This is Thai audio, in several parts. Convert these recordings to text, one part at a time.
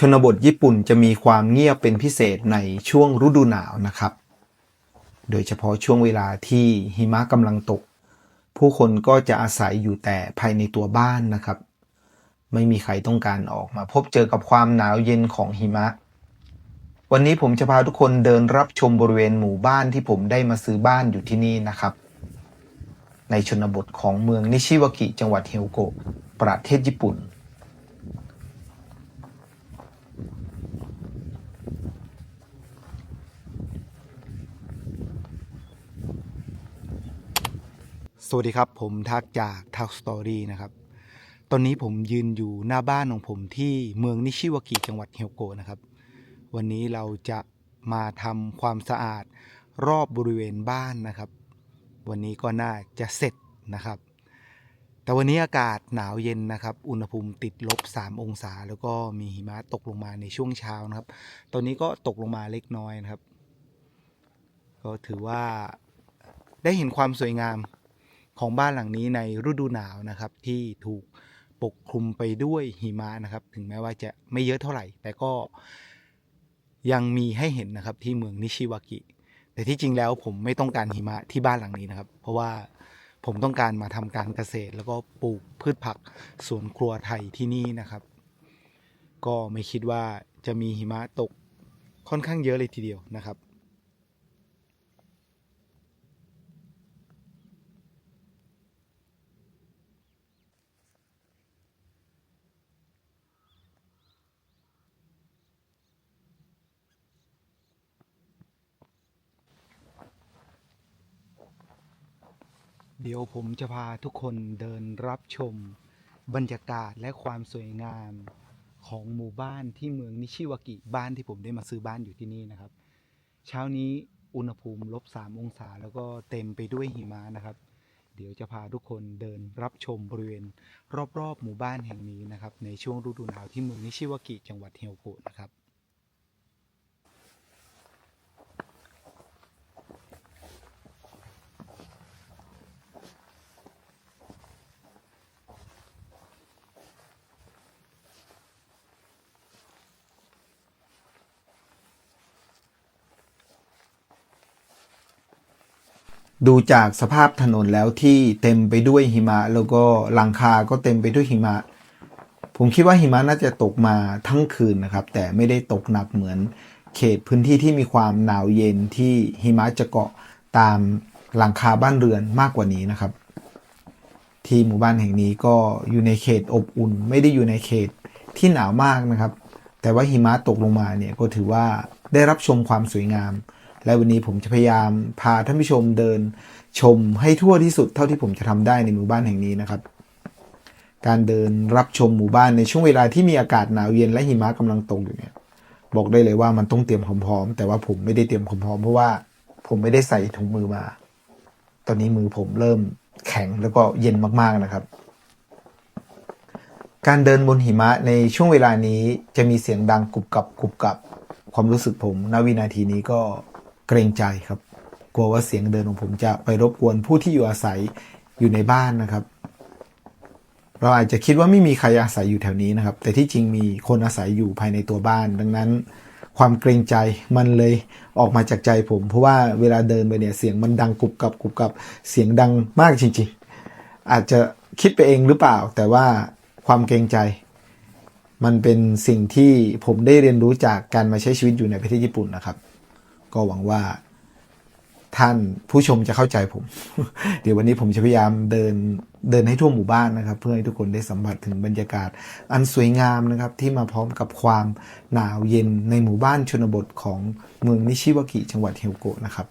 ชนบทญี่ปุ่นจะมีความเงียบเป็นพิเศษในช่วงฤดูหนาวนะครับโดยเฉพาะช่วงเวลาที่หิมะกำลังตกผู้คนก็จะอาศัยอยู่แต่ภายในตัวบ้านนะครับไม่มีใครต้องการออกมาพบเจอกับความหนาวเย็นของหิมะวันนี้ผมจะพาทุกคนเดินรับชมบริเวณหมู่บ้านที่ผมได้มาซื้อบ้านอยู่ที่นี่นะครับในชนบทของเมืองนิชิวากิจังหวัดเฮโกะประเทศญี่ปุ่นสวัสดีครับผมทักจากทักสตอรี่นะครับตอนนี้ผมยืนอยู่หน้าบ้านของผมที่เมืองนิชิวากิจังหวัดเฮโกะนะครับวันนี้เราจะมาทำความสะอาดรอบบริเวณบ้านนะครับวันนี้ก็น่าจะเสร็จนะครับแต่วันนี้อากาศหนาวเย็นนะครับอุณหภูมิติดลบ3องศาแล้วก็มีหิมะตกลงมาในช่วงเช้านะครับตอนนี้ก็ตกลงมาเล็กน้อยนะครับก็ถือว่าได้เห็นความสวยงามของบ้านหลังนี้ในฤดูหนาวนะครับที่ถูกปกคลุมไปด้วยหิมะนะครับถึงแม้ว่าจะไม่เยอะเท่าไหร่แต่ก็ยังมีให้เห็นนะครับที่เมืองนิชิวากิแต่ที่จริงแล้วผมไม่ต้องการหิมะที่บ้านหลังนี้นะครับเพราะว่าผมต้องการมาทำการเกษตรแล้วก็ปลูกพืชผักสวนครัวไทยที่นี่นะครับก็ไม่คิดว่าจะมีหิมะตกค่อนข้างเยอะเลยทีเดียวนะครับเดี๋ยวผมจะพาทุกคนเดินรับชมบรรยากาศและความสวยงามของหมู่บ้านที่เมืองนิชิวากิบ้านที่ผมได้มาซื้อบ้านอยู่ที่นี่นะครับเช้านี้อุณหภูมิ-3 องศาแล้วก็เต็มไปด้วยหิมะนะครับเดี๋ยวจะพาทุกคนเดินรับชมบริเวณรอบๆหมู่บ้านแห่งนี้นะครับในช่วงฤดูหนาวที่เมืองนิชิวากิจังหวัดเฮียวโกะนะครับ ดูจากสภาพถนนแล้วที่เต็มไปด้วยหิมะแล้วก็หลังคาก็เต็มไปด้วยหิมะผมคิดว่าหิมะน่าจะตกมาทั้งคืนนะครับแต่ไม่ได้ตกหนักเหมือนเขตพื้นที่ที่มีความหนาวเย็นที่หิมะจะเกาะตามหลังคาบ้านเรือนมากกว่านี้นะครับที่หมู่บ้านแห่งนี้ก็อยู่ในเขตอบอุ่นไม่ได้อยู่ในเขตที่หนาวมากนะครับแต่ว่าหิมะตกลงมาเนี่ยก็ถือว่าได้รับชมความสวยงามและวันนี้ผมจะพยายามพาท่านผู้ชมเดินชมให้ทั่วที่สุดเท่าที่ผมจะทำได้ในหมู่บ้านแห่งนี้นะครับการเดินรับชมหมู่บ้านในช่วงเวลาที่มีอากาศหนาวเย็นและหิมะกำลังตกอยู่เนี่ยบอกได้เลยว่ามันต้องเตรียมพร้อมๆแต่ว่าผมไม่ได้เตรียมพร้อมๆเพราะว่าผมไม่ได้ใส่ถุงมือมาตอนนี้มือผมเริ่มแข็งแล้วก็เย็นมากๆนะครับการเดินบนหิมะในช่วงเวลานี้จะมีเสียงดังกุบกับกุบกับความรู้สึกผมณวินาทีนี้ก็เกรงใจครับกลัวว่าเสียงเดินของผมจะไปรบกวนผู้ที่อยู่อาศัยอยู่ในบ้านนะครับเราอาจจะคิดว่าไม่มีใครอาศัยอยู่แถวนี้นะครับแต่ที่จริงมีคนอาศัยอยู่ภายในตัวบ้านดังนั้นความเกรงใจมันเลยออกมาจากใจผมเพราะว่าเวลาเดินไปเนี่ยเสียงมันดังกุบกับกุบกับเสียงดังมากจริงๆอาจจะคิดไปเองหรือเปล่าแต่ว่าความเกรงใจมันเป็นสิ่งที่ผมได้เรียนรู้จากการมาใช้ชีวิตอยู่ในประเทศญี่ปุ่นนะครับก็หวังว่าท่านผู้ชมจะเข้าใจผม เดี๋ยววันนี้ผมจะพยายามเดินให้ทั่วหมู่บ้านนะครับเพื่อให้ทุกคนได้สัมผัสถึงบรรยากาศอันสวยงามนะครับที่มาพร้อมกับความหนาวเย็นในหมู่บ้านชนบทของเมืองนิชิวากิจังหวัดเฮียวโกะนะครับ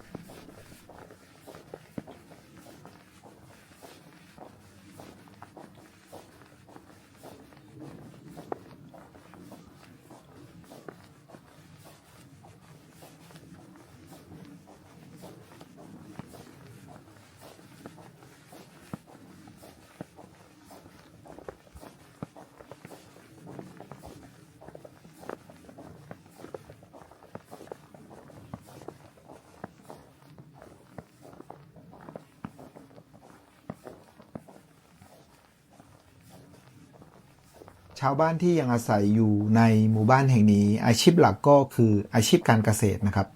ชาวบ้านที่ยังอาศัยอยู่ในหมู่บ้านแห่งนี้อาชีพหลักก็คืออาชีพการเกษตรนะครับ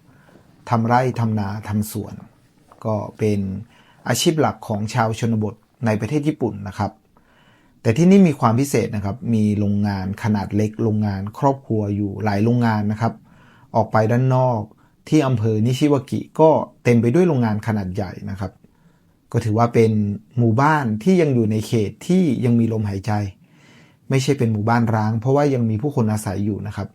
ทำไร่ทำนาทำสวนก็เป็นอาชีพหลักของชาวชนบทในประเทศญี่ปุ่นนะครับแต่ที่นี่มีความพิเศษนะครับมีโรงงานขนาดเล็กโรงงานครอบครัวอยู่หลายโรงงานนะครับออกไปด้านนอกที่อำเภอนิชิวากิก็เต็มไปด้วยโรงงานขนาดใหญ่นะครับก็ถือว่าเป็นหมู่บ้านที่ยังอยู่ในเขตที่ยังมีลมหายใจไม่ใช่เป็นหมู่บ้านร้างเพราะว่ายังมีผู้คนอาศัยอยู่นะครับ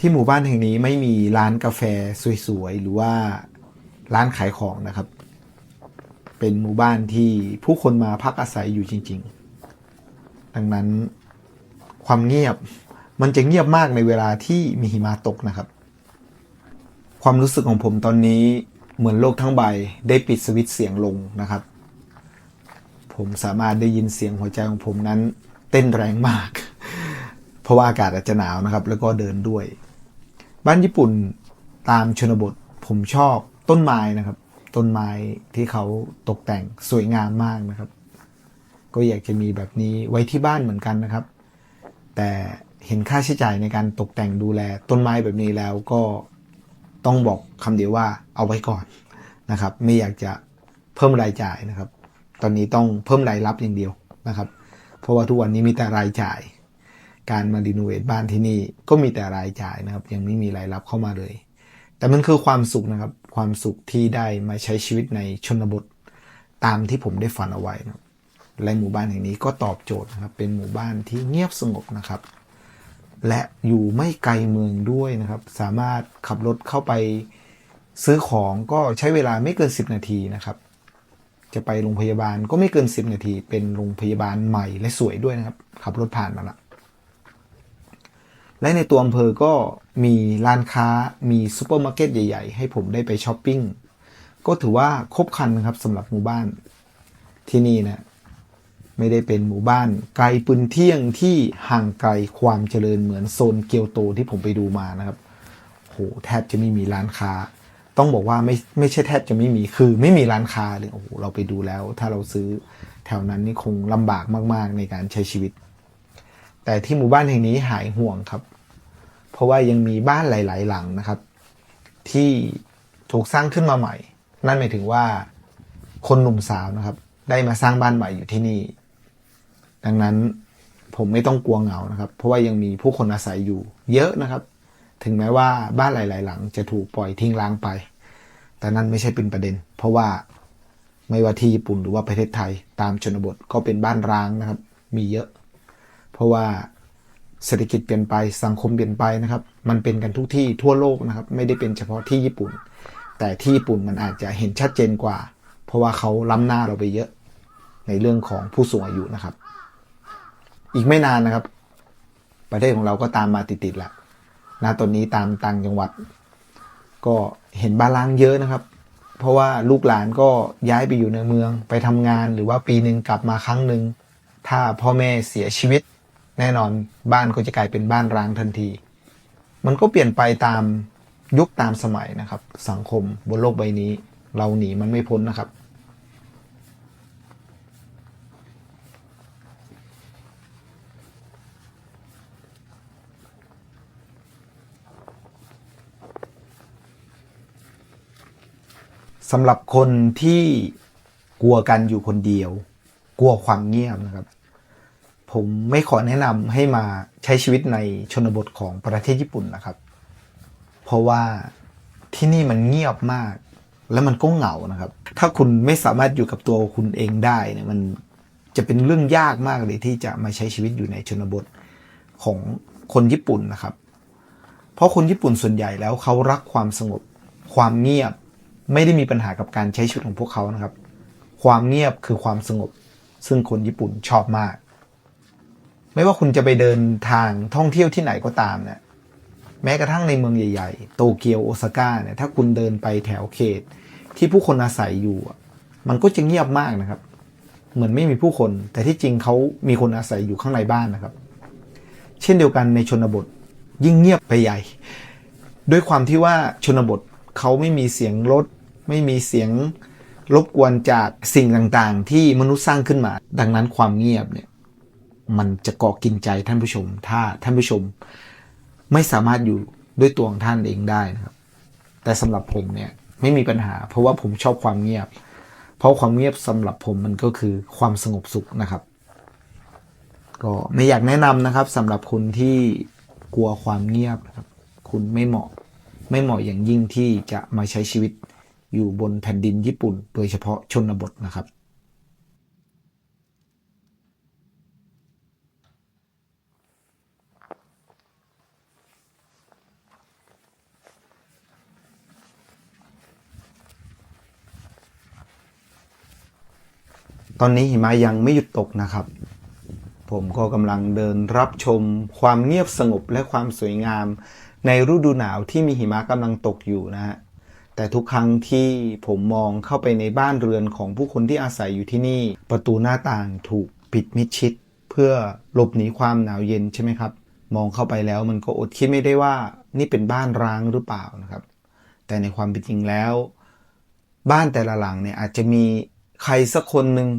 ที่หมู่บ้านแห่งนี้ไม่มีร้านกาแฟสวยๆหรือว่าร้านขายของนะครับเป็นหมู่บ้านที่ผู้คนมาพักอาศัยอยู่จริงๆดังนั้นความเงียบมันจะเงียบมากในเวลาที่มีหิมะตกนะครับความรู้สึกของผมตอนนี้เหมือนโลกทั้งใบได้ปิดสวิตช์เสียงลงนะครับผมสามารถได้ยินเสียงหัวใจของผมนั้นเต้นแรงมากเพราะว่าอากาศอาจจะหนาวนะครับแล้วก็เดินด้วยบ้านญี่ปุ่นตามชนบทผมชอบต้นไม้นะครับต้นไม้ที่เขาตกแต่งสวยงามมากนะครับก็อยากจะมีแบบนี้ไว้ที่บ้านเหมือนกันนะครับแต่เห็นค่าใช้จ่ายในการตกแต่งดูแลต้นไม้แบบนี้แล้วก็ต้องบอกคำเดียวว่าเอาไว้ก่อนนะครับไม่อยากจะเพิ่มรายจ่ายนะครับตอนนี้ต้องเพิ่มรายรับอย่างเดียวนะครับเพราะว่าทุกวันนี้มีแต่รายจ่ายการมารีโนเวทบ้านที่นี่ก็มีแต่รายจ่ายนะครับยังไม่มีรายรับเข้ามาเลยแต่มันคือความสุขนะครับความสุขที่ได้มาใช้ชีวิตในชนบทตามที่ผมได้ฝันเอาไว้นะและหมู่บ้านแห่งนี้ก็ตอบโจทย์นะครับเป็นหมู่บ้านที่เงียบสงบนะครับและอยู่ไม่ไกลเมืองด้วยนะครับสามารถขับรถเข้าไปซื้อของก็ใช้เวลาไม่เกิน10นาทีนะครับจะไปโรงพยาบาลก็ไม่เกิน10นาทีเป็นโรงพยาบาลใหม่และสวยด้วยนะครับขับรถผ่านมาละและในตัวอำเภอก็มีร้านค้ามีซูเปอร์มาร์เก็ตใหญ่ๆให้ผมได้ไปช้อปปิ้งก็ถือว่าครบครันนะครับสำหรับหมู่บ้านที่นี่นะไม่ได้เป็นหมู่บ้านไกลปืนเที่ยงที่ห่างไกลความเจริญเหมือนโซนเกียวโตที่ผมไปดูมานะครับโหแทบจะไม่มีร้านค้าต้องบอกว่าไม่ใช่แทบจะไม่มีคือไม่มีร้านค้าเลยโอ้โหเราไปดูแล้วถ้าเราซื้อแถวนั้นนี่คงลำบากมากๆในการใช้ชีวิตแต่ที่หมู่บ้านแห่งนี้หายห่วงครับเพราะว่ายังมีบ้านหลายๆหลังนะครับที่ถูกสร้างขึ้นมาใหม่นั่นหมายถึงว่าคนหนุ่มสาวนะครับได้มาสร้างบ้านใหม่อยู่ที่นี่ดังนั้นผมไม่ต้องกลัวเหงานะครับเพราะว่ายังมีผู้คนอาศัยอยู่เยอะนะครับถึงแม้ว่าบ้านหลายๆหลังจะถูกปล่อยทิ้งร้างไปแต่นั่นไม่ใช่เป็นประเด็นเพราะว่าไม่ว่าที่ญี่ปุ่นหรือว่าประเทศไทยตามชนบทก็เป็นบ้านร้างนะครับมีเยอะเพราะว่าเศรษฐกิจเปลี่ยนไปสังคมเปลี่ยนไปนะครับมันเป็นกันทุกที่ทั่วโลกนะครับไม่ได้เป็นเฉพาะที่ญี่ปุ่น แต่ที่ญี่ปุ่นมันอาจจะเห็นชัดเจนกว่าเพราะว่าเขาล้ำหน้าเราไปเยอะในเรื่องของผู้สูงอายุนะครับอีกไม่นานนะครับประเทศของเราก็ตามมาติดๆแล้วนะตอนนี้ตามต่างจังหวัดก็เห็นบ้านล้างเยอะนะครับเพราะว่าลูกหลานก็ย้ายไปอยู่ในเมืองไปทำงานหรือว่าปีหนึ่งกลับมาครั้งหนึ่งถ้าพ่อแม่เสียชีวิตแน่นอนบ้านก็จะกลายเป็นบ้านร้างทันทีมันก็เปลี่ยนไปตามยุคตามสมัยนะครับสังคมบนโลกใบนี้เราหนีมันไม่พ้นนะครับสำหรับคนที่กลัวกันอยู่คนเดียวกลัวความเงียบนะครับผมไม่ขอแนะนำให้มาใช้ชีวิตในชนบทของประเทศญี่ปุ่นนะครับเพราะว่าที่นี่มันเงียบมากแล้วมันก็เหงานะครับถ้าคุณไม่สามารถอยู่กับตัวคุณเองได้เนี่ยมันจะเป็นเรื่องยากมากเลยที่จะมาใช้ชีวิตอยู่ในชนบทของคนญี่ปุ่นนะครับเพราะคนญี่ปุ่นส่วนใหญ่แล้วเขารักความสงบความเงียบไม่ได้มีปัญหากับการใช้ชีวิตของพวกเขานะครับความเงียบคือความสงบซึ่งคนญี่ปุ่นชอบมากไม่ว่าคุณจะไปเดินทางท่องเที่ยวที่ไหนก็ตามเนี่ยแม้กระทั่งในเมืองใหญ่ๆโตเกียวโอซาก้าเนี่ยถ้าคุณเดินไปแถวเขตที่ผู้คนอาศัยอยู่มันก็จะเงียบมากนะครับเหมือนไม่มีผู้คนแต่ที่จริงเขามีคนอาศัยอยู่ข้างในบ้านนะครับเช่นเดียวกันในชนบทยิ่งเงียบไปใหญ่ด้วยความที่ว่าชนบทเขาไม่มีเสียงรถไม่มีเสียงรบกวนจากสิ่งต่างๆที่มนุษย์สร้างขึ้นมาดังนั้นความเงียบเนี่ยมันจะเกาะกินใจท่านผู้ชมถ้าท่านผู้ชมไม่สามารถอยู่ด้วยตัวของท่านเองได้นะครับแต่สำหรับผมเนี่ยไม่มีปัญหาเพราะว่าผมชอบความเงียบเพราะความเงียบสำหรับผมมันก็คือความสงบสุขนะครับก็ไม่อยากแนะนำนะครับสำหรับคนที่กลัวความเงียบนะครับคุณไม่เหมาะอย่างยิ่งที่จะมาใช้ชีวิตอยู่บนแผ่นดินญี่ปุ่นโดยเฉพาะชนบทนะครับตอนนี้หิมะยังไม่หยุดตกนะครับผมก็กำลังเดินรับชมความเงียบสงบและความสวยงามในฤดูหนาวที่มีหิมะกำลังตกอยู่นะฮะแต่ทุกครั้งที่ผมมองเข้าไปในบ้านเรือนของผู้คนที่อาศัยอยู่ที่นี่ประตูหน้าต่างถูกปิดมิดชิดเพื่อหลบหนีความหนาวเย็นใช่ไหมครับมองเข้าไปแล้วมันก็อดคิดไม่ได้ว่านี่เป็นบ้านร้างหรือเปล่านะครับแต่ในความเป็นจริงแล้วบ้านแต่ละหลังเนี่ยอาจจะมีใครสักคนหนึ่ง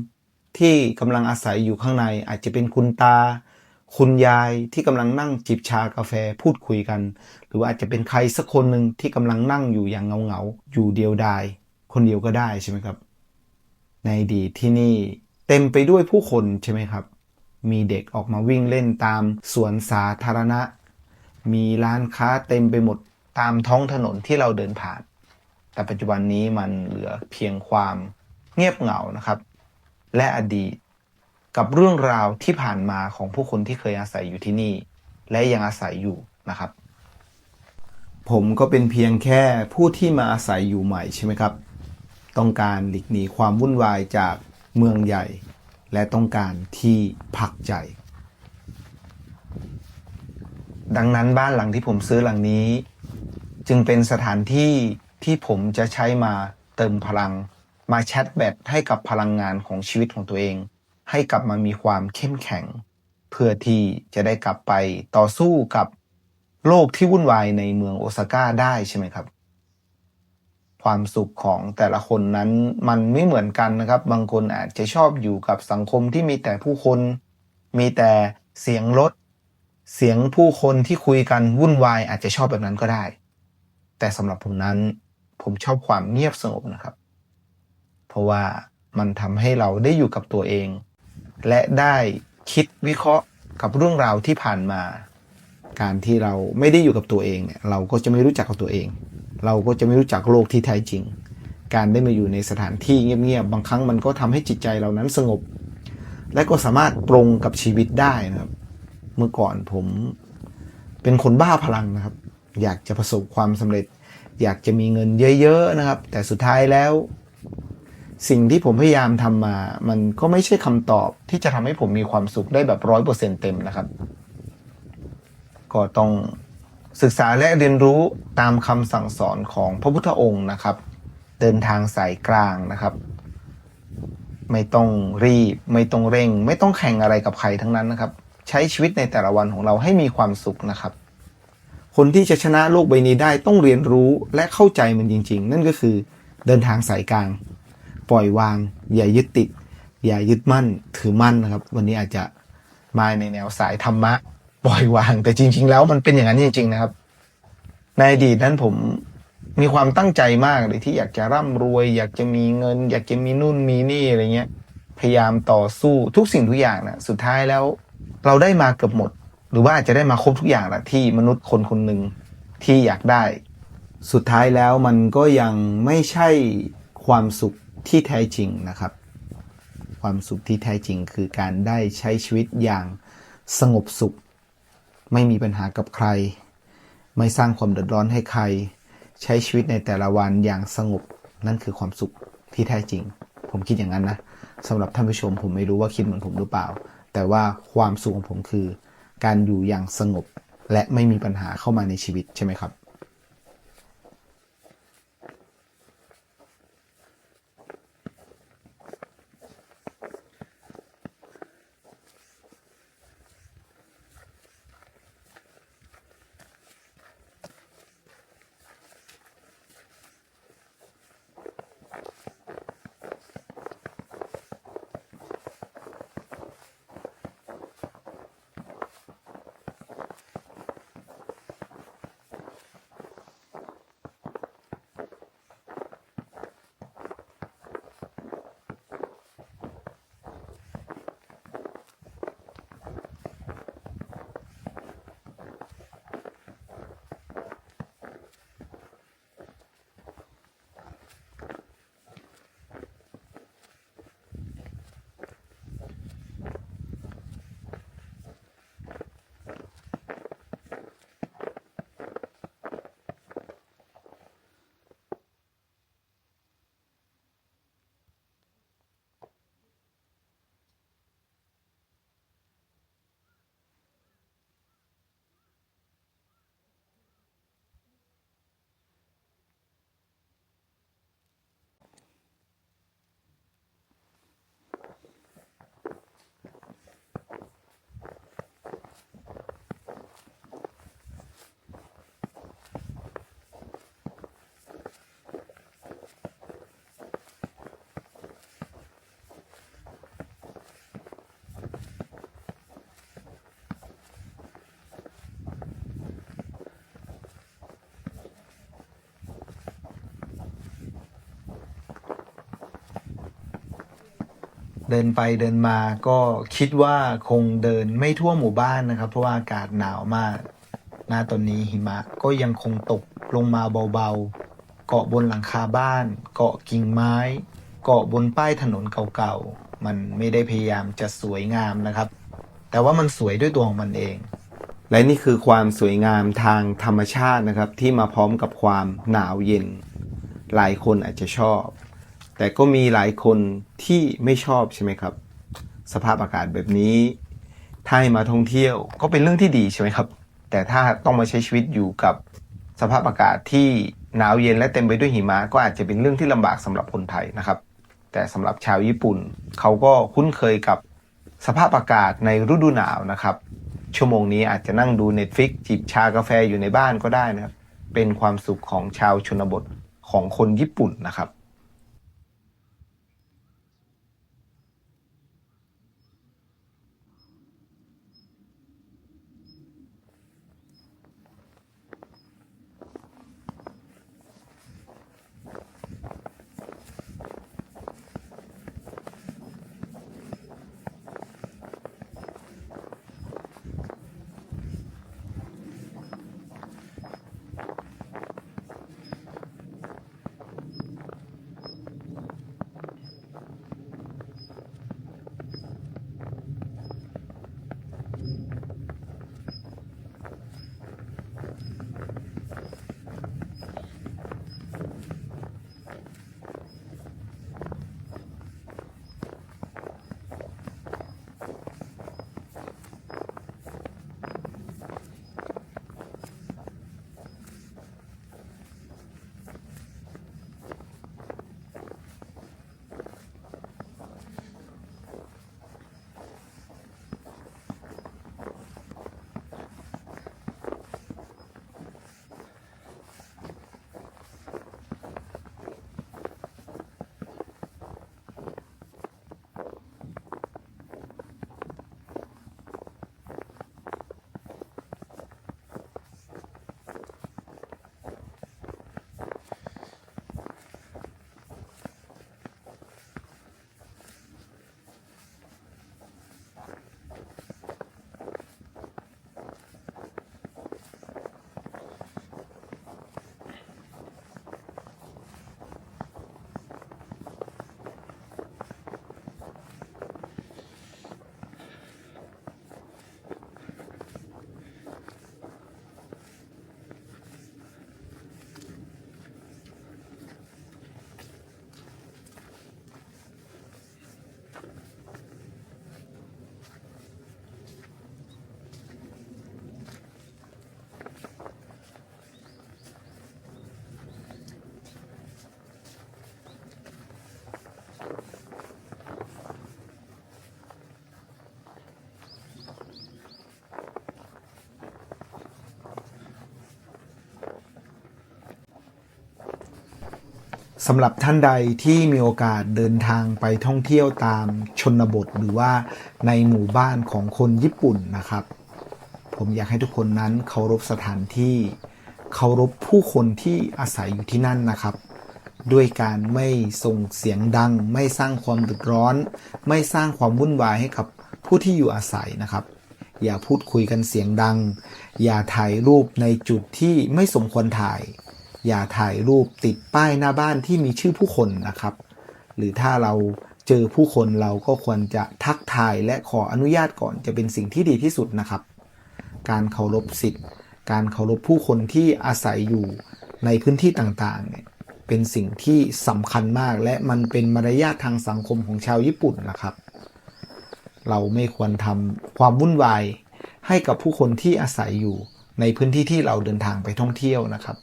ที่กำลังอาศัยอยู่ข้างในอาจจะเป็นคุณตาคุณยายที่กำลังนั่งจิบชากาแฟพูดคุยกันหรือว่าอาจจะเป็นใครสักคนหนึ่งที่กำลังนั่งอยู่อย่างเหงาๆอยู่เดียวดายคนเดียวก็ได้ใช่ไหมครับในอดีตที่นี่เต็มไปด้วยผู้คนใช่ไหมครับมีเด็กออกมาวิ่งเล่นตามสวนสาธารณะมีร้านค้าเต็มไปหมดตามท้องถนนที่เราเดินผ่านแต่ปัจจุบันนี้มันเหลือเพียงความเงียบเหงานะครับและอดีตกับเรื่องราวที่ผ่านมาของผู้คนที่เคยอาศัยอยู่ที่นี่และยังอาศัยอยู่นะครับผมก็เป็นเพียงแค่ผู้ที่มาอาศัยอยู่ใหม่ใช่ไหมครับต้องการหลีกหนีความวุ่นวายจากเมืองใหญ่และต้องการที่พักใจดังนั้นบ้านหลังที่ผมซื้อหลังนี้จึงเป็นสถานที่ที่ผมจะใช้มาเติมพลังมาแชทแบตให้กับพลังงานของชีวิตของตัวเองให้กลับมามีความเข้มแข็งเพื่อที่จะได้กลับไปต่อสู้กับโลกที่วุ่นวายในเมืองโอซาก้าได้ใช่ไหมครับความสุขของแต่ละคนนั้นมันไม่เหมือนกันนะครับบางคนอาจจะชอบอยู่กับสังคมที่มีแต่ผู้คนมีแต่เสียงรถเสียงผู้คนที่คุยกันวุ่นวายอาจจะชอบแบบนั้นก็ได้แต่สำหรับผมนั้นผมชอบความเงียบสงบนะครับเพราะว่ามันทำให้เราได้อยู่กับตัวเองและได้คิดวิเคราะห์กับเรื่องราวที่ผ่านมาการที่เราไม่ได้อยู่กับตัวเองเนี่ยเราก็จะไม่รู้จักกับตัวเองเราก็จะไม่รู้จักโลกที่แท้จริงการได้มาอยู่ในสถานที่เงียบๆบางครั้งมันก็ทำให้จิตใจเรานั้นสงบและก็สามารถปรงกับชีวิตได้นะครับเมื่อก่อนผมเป็นคนบ้าพลังนะครับอยากจะประสบความสำเร็จ อยากจะมีเงินเยอะๆนะครับแต่สุดท้ายแล้วสิ่งที่ผมพยายามทำมามันก็ไม่ใช่คำตอบที่จะทำให้ผมมีความสุขได้แบบ100%เต็มนะครับก็ต้องศึกษาและเรียนรู้ตามคำสั่งสอนของพระพุทธองค์นะครับเดินทางสายกลางนะครับไม่ต้องรีบไม่ต้องเร่งไม่ต้องแข่งอะไรกับใครทั้งนั้นนะครับใช้ชีวิตในแต่ละวันของเราให้มีความสุขนะครับคนที่จะชนะโลกใบนี้ได้ต้องเรียนรู้และเข้าใจมันจริงๆนั่นก็คือเดินทางสายกลางปล่อยวางอย่ายึดติดอย่ายึดมั่นถือมั่นนะครับวันนี้อาจจะมาในแนวสายธรรมะปล่อยวางแต่จริงๆแล้วมันเป็นอย่างนั้นจริงๆนะครับในอดีตนั้นผมมีความตั้งใจมากเลยที่อยากจะร่ำรวยอยากจะมีเงินอยากจะมีนู่นมีนี่อะไรเงี้ยพยายามต่อสู้ทุกสิ่งทุกอย่างนะสุดท้ายแล้วเราได้มาเกือบหมดหรือว่าอาจจะได้มาครบทุกอย่างแหละที่มนุษย์คนคนหนึ่งที่อยากได้สุดท้ายแล้วมันก็ยังไม่ใช่ความสุขที่แท้จริงนะครับความสุขที่แท้จริงคือการได้ใช้ชีวิตอย่างสงบสุขไม่มีปัญหากับใครไม่สร้างความเดือดร้อนให้ใครใช้ชีวิตในแต่ละวันอย่างสงบนั่นคือความสุขที่แท้จริงผมคิดอย่างนั้นนะสำหรับท่านผู้ชมผมไม่รู้ว่าคิดเหมือนผมหรือเปล่าแต่ว่าความสุขของผมคือการอยู่อย่างสงบและไม่มีปัญหาเข้ามาในชีวิตใช่ไหมครับเดินไปเดินมาก็คิดว่าคงเดินไม่ทั่วหมู่บ้านนะครับเพราะว่าอากาศหนาวมากณตอนนี้หิมะก็ยังคงตกลงมาเบาๆเกาะบนหลังคาบ้านเกาะกิ่งไม้เกาะบนป้ายถนนเก่าๆมันไม่ได้พยายามจะสวยงามนะครับแต่ว่ามันสวยด้วยตัวของมันเองและนี่คือความสวยงามทางธรรมชาตินะครับที่มาพร้อมกับความหนาวเย็นหลายคนอาจจะชอบแต่ก็มีหลายคนที่ไม่ชอบใช่ไหมครับสภาพอากาศแบบนี้ถ้าให้มาท่องเที่ยวก็เป็นเรื่องที่ดีใช่ไหมครับแต่ถ้าต้องมาใช้ชีวิตอยู่กับสภาพอากาศที่หนาวเย็นและเต็มไปด้วยหิมะก็อาจจะเป็นเรื่องที่ลำบากสำหรับคนไทยนะครับแต่สำหรับชาวญี่ปุ่นเขาก็คุ้นเคยกับสภาพอากาศในฤดูหนาวนะครับชั่วโมงนี้อาจจะนั่งดู Netflix จิบชากาแฟอยู่ในบ้านก็ได้นะครับเป็นความสุขของชาวชนบทของคนญี่ปุ่นนะครับ สำหรับท่านใดที่มีโอกาสเดินทางไปท่องเที่ยวตามชนบทหรือว่าในหมู่บ้านของคนญี่ปุ่นนะครับผมอยากให้ทุกคนนั้นเคารพสถานที่เคารพผู้คนที่อาศัยอยู่ที่นั่นนะครับด้วยการไม่ส่งเสียงดังไม่สร้างความเดือดร้อนไม่สร้างความวุ่นวายให้กับผู้ที่อยู่อาศัยนะครับอย่าพูดคุยกันเสียงดังอย่าถ่ายรูปในจุดที่ไม่สมควรถ่ายอย่าถ่ายรูปติดป้ายหน้าบ้านที่มีชื่อผู้คนนะครับหรือถ้าเราเจอผู้คนเราก็ควรจะทักทายและขออนุญาตก่อนจะเป็นสิ่งที่ดีที่สุดนะครับการเคารพสิทธิ์การเคารพผู้คนที่อาศัยอยู่ในพื้นที่ต่างๆเนี่ยเป็นสิ่งที่สำคัญมากและมันเป็นมารยาททางสังคมของชาวญี่ปุ่นนะครับเราไม่ควรทำความวุ่นวายให้กับผู้คนที่อาศัยอยู่ในพื้นที่ที่เราเดินทางไปท่องเที่ยวนะครับ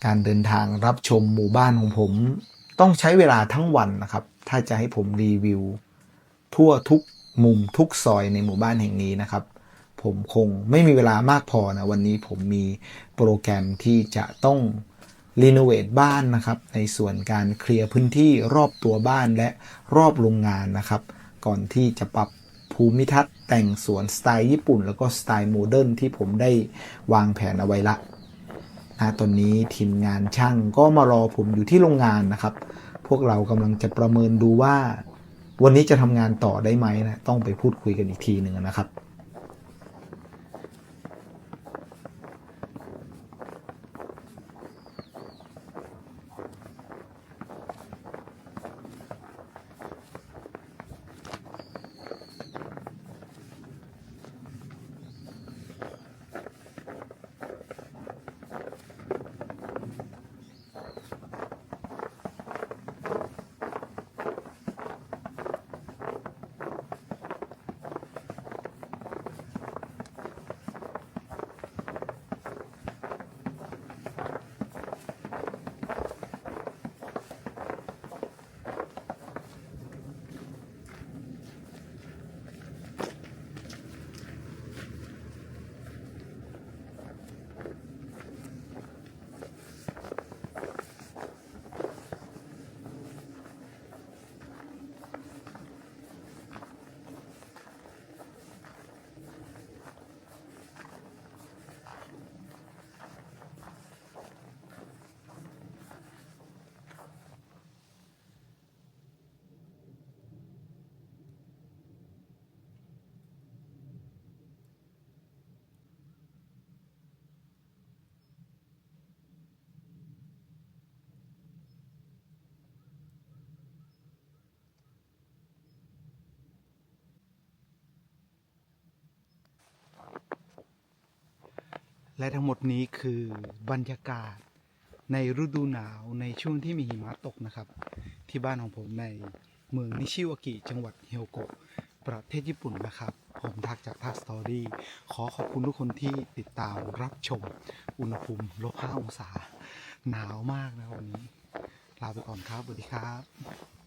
การเดินทางรับชมหมู่บ้านของผมต้องใช้เวลาทั้งวันนะครับถ้าจะให้ผมรีวิวทั่วทุกมุมทุกซอยในหมู่บ้านแห่งนี้นะครับผมคงไม่มีเวลามากพอนะวันนี้ผมมีโปรแกรมที่จะต้องรีโนเวทบ้านนะครับในส่วนการเคลียร์พื้นที่รอบตัวบ้านและรอบโรงงานนะครับก่อนที่จะปรับภูมิทัศน์แต่งสวนสไตล์ญี่ปุ่นแล้วก็สไตล์โมเดิร์นที่ผมได้วางแผนเอาไว้ละตอนนี้ทีมงานช่างก็มารอผมอยู่ที่โรงงานนะครับพวกเรากำลังจะประเมินดูว่าวันนี้จะทำงานต่อได้ไหมนะต้องไปพูดคุยกันอีกทีหนึ่งนะครับและทั้งหมดนี้คือบรรยากาศในฤดูหนาวในช่วงที่มีหิมะตกนะครับที่บ้านของผมในเมืองนิชิวากิจังหวัดเฮียวโกะประเทศญี่ปุ่นนะครับผมทักจากทักสตอรี่ขอขอบคุณทุกคนที่ติดตามรับชมอุณหภูมิ-5 องศาหนาวมากนะวันนี้ลาไปก่อนครับสวัสดีครับ